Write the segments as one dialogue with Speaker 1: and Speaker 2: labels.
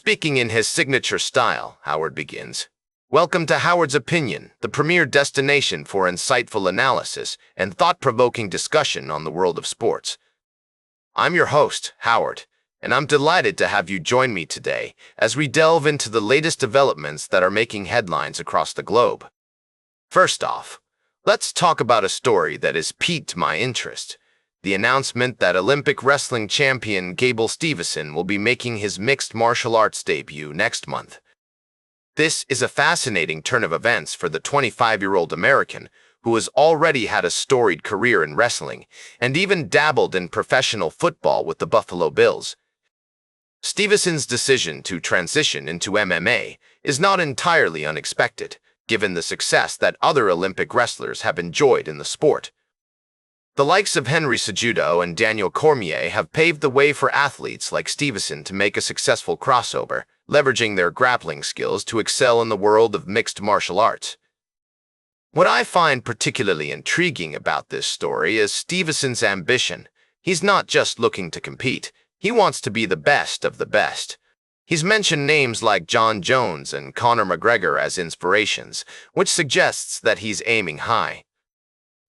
Speaker 1: Speaking in his signature style, Howard begins. Welcome to Howard's Opinion, the premier destination for insightful analysis and thought-provoking discussion on the world of sports. I'm your host, Howard, and I'm delighted to have you join me today as we delve into the latest developments that are making headlines across the globe. First off, let's talk about a story that has piqued my interest. The announcement that Olympic wrestling champion Gable Steveson will be making his mixed martial arts debut next month. This is a fascinating turn of events for the 25-year-old American who has already had a storied career in wrestling and even dabbled in professional football with the Buffalo Bills. Steveson's decision to transition into MMA is not entirely unexpected, given the success that other Olympic wrestlers have enjoyed in the sport. The likes of Henry Cejudo and Daniel Cormier have paved the way for athletes like Steveson to make a successful crossover, leveraging their grappling skills to excel in the world of mixed martial arts. What I find particularly intriguing about this story is Steveson's ambition. He's not just looking to compete, he wants to be the best of the best. He's mentioned names like John Jones and Conor McGregor as inspirations, which suggests that he's aiming high.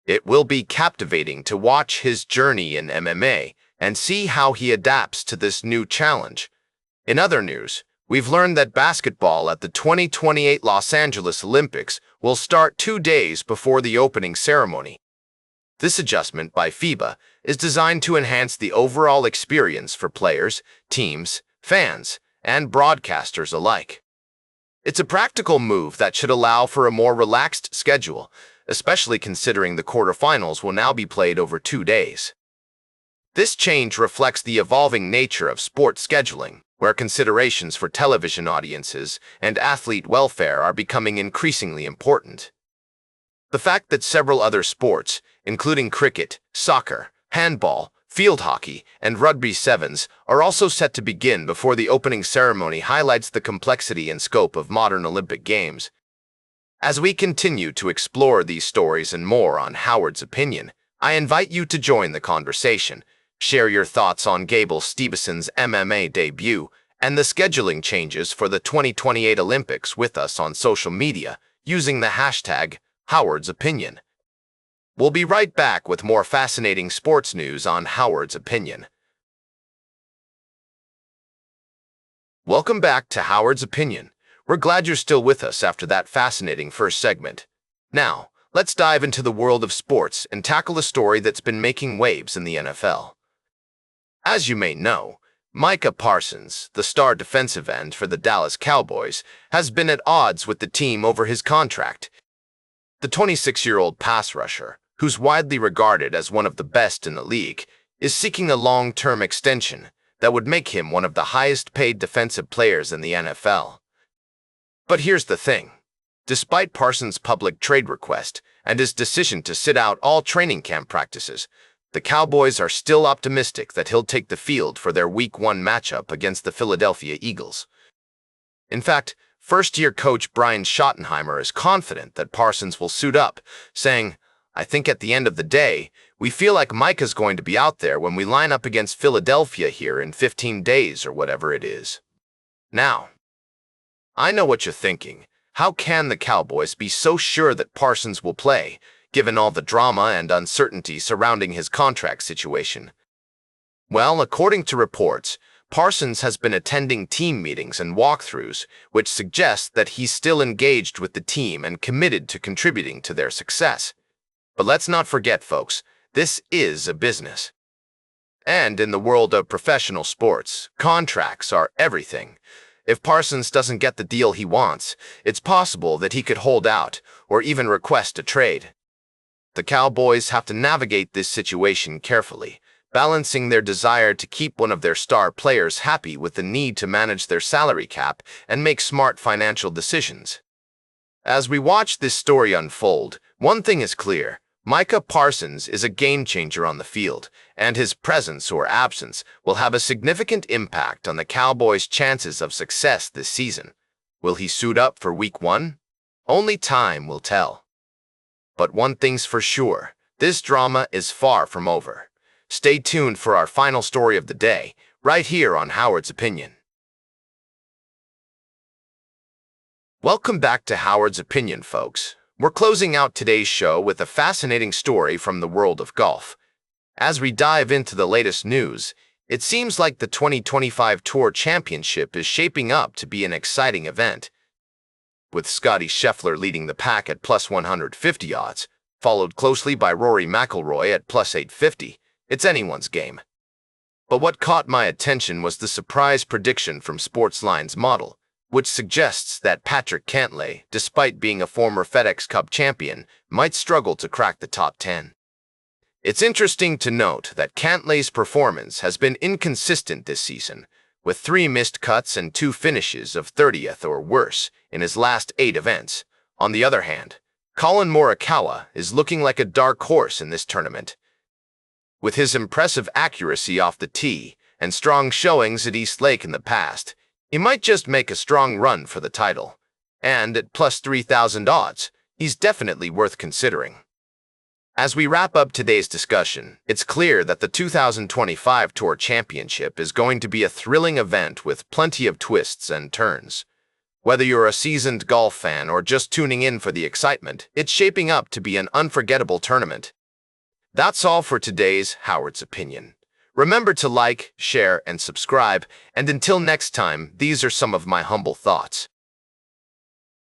Speaker 1: It will be captivating to watch his journey in MMA and see how he adapts to this new challenge. In other news, we've learned that basketball at the 2028 Los Angeles Olympics will start 2 days before the opening ceremony. This adjustment by FIBA is designed to enhance the overall experience for players, teams, fans, and broadcasters alike. It's a practical move that should allow for a more relaxed schedule, especially considering the quarterfinals will now be played over 2 days. This change reflects the evolving nature of sports scheduling, where considerations for television audiences and athlete welfare are becoming increasingly important. The fact that several other sports, including cricket, soccer, handball, field hockey, and rugby sevens, are also set to begin before the opening ceremony highlights the complexity and scope of modern Olympic Games. As we continue to explore these stories and more on Howard's Opinion, I invite you to join the conversation. Share your thoughts on Gable Steveson's MMA debut and the scheduling changes for the 2028 Olympics with us on social media using the hashtag Howard's Opinion. We'll be right back with more fascinating sports news on Howard's Opinion. Welcome back to Howard's Opinion. We're glad you're still with us after that fascinating first segment. Now, let's dive into the world of sports and tackle a story that's been making waves in the NFL. As you may know, Micah Parsons, the star defensive end for the Dallas Cowboys, has been at odds with the team over his contract. The 26-year-old pass rusher, who's widely regarded as one of the best in the league, is seeking a long-term extension that would make him one of the highest-paid defensive players in the NFL. But here's the thing. Despite Parsons' public trade request and his decision to sit out all training camp practices, the Cowboys are still optimistic that he'll take the field for their Week 1 matchup against the Philadelphia Eagles. In fact, first-year coach Brian Schottenheimer is confident that Parsons will suit up, saying, "I think at the end of the day, we feel like Micah's going to be out there when we line up against Philadelphia here in 15 days or whatever it is." Now, I know what you're thinking. How can the Cowboys be so sure that Parsons will play, given all the drama and uncertainty surrounding his contract situation? Well, according to reports, Parsons has been attending team meetings and walkthroughs, which suggests that he's still engaged with the team and committed to contributing to their success. But let's not forget, folks, this is a business. And in the world of professional sports, contracts are everything. If Parsons doesn't get the deal he wants, it's possible that he could hold out or even request a trade. The Cowboys have to navigate this situation carefully, balancing their desire to keep one of their star players happy with the need to manage their salary cap and make smart financial decisions. As we watch this story unfold, one thing is clear. Micah Parsons is a game-changer on the field, and his presence or absence will have a significant impact on the Cowboys' chances of success this season. Will he suit up for Week 1? Only time will tell. But one thing's for sure, this drama is far from over. Stay tuned for our final story of the day, right here on Howard's Opinion. Welcome back to Howard's Opinion, folks. We're closing out today's show with a fascinating story from the world of golf. As we dive into the latest news, it seems like the 2025 Tour Championship is shaping up to be an exciting event, with Scottie Scheffler leading the pack at plus 150 odds, followed closely by Rory McIlroy at plus 850. It's anyone's game. But what caught my attention was the surprise prediction from Sportsline's model, which suggests that Patrick Cantlay, despite being a former FedEx Cup champion, might struggle to crack the top 10. It's interesting to note that Cantlay's performance has been inconsistent this season, with 3 missed cuts and 2 finishes of 30th or worse in his last 8 events. On the other hand, Collin Morikawa is looking like a dark horse in this tournament. With his impressive accuracy off the tee and strong showings at East Lake in the past, he might just make a strong run for the title. And at plus 3,000 odds, he's definitely worth considering. As we wrap up today's discussion, it's clear that the 2025 Tour Championship is going to be a thrilling event with plenty of twists and turns. Whether you're a seasoned golf fan or just tuning in for the excitement, it's shaping up to be an unforgettable tournament. That's all for today's Howard's Opinion. Remember to like, share, and subscribe, and until next time, these are some of my humble thoughts.